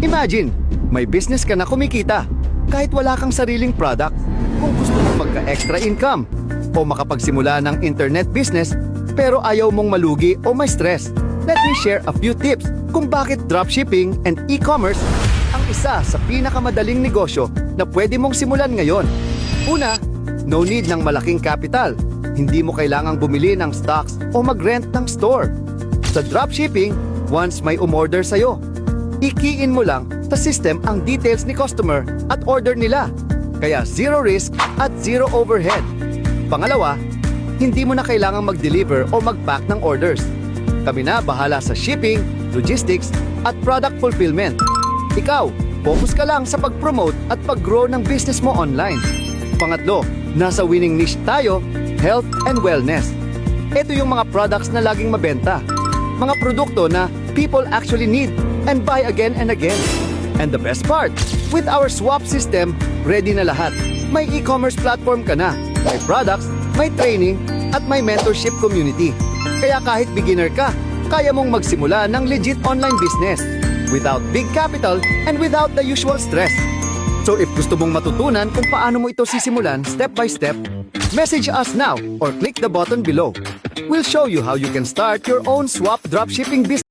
Imagine, may business ka na kumikita kahit wala kang sariling product. Kung gusto mong magka-extra income o makapagsimula ng internet business pero ayaw mong malugi o may stress, let me share a few tips kung bakit dropshipping and e-commerce ang isa sa pinakamadaling negosyo na pwede mong simulan ngayon. Una, no need ng malaking capital. Hindi mo kailangang bumili ng stocks o mag-rent ng store. Sa dropshipping, once may umorder sa'yo, i-key in mo lang sa system ang details ni customer at order nila. Kaya zero risk at zero overhead. Pangalawa, hindi mo na kailangang mag-deliver o mag-pack ng orders. Kami na bahala sa shipping, logistics, at product fulfillment. Ikaw, focus ka lang sa pag-promote at pag-grow ng business mo online. Pangatlo, nasa winning niche tayo, health and wellness. Ito yung mga products na laging mabenta. Mga produkto na people actually need and buy again and again. And the best part, with our swap system, ready na lahat. May e-commerce platform ka na, may products, may training, at may mentorship community. Kaya kahit beginner ka, kaya mong magsimula ng legit online business without big capital and without the usual stress. So if gusto mong matutunan kung paano mo ito sisimulan step by step, message us now or click the button below. We'll show you how you can start your own swap dropshipping business.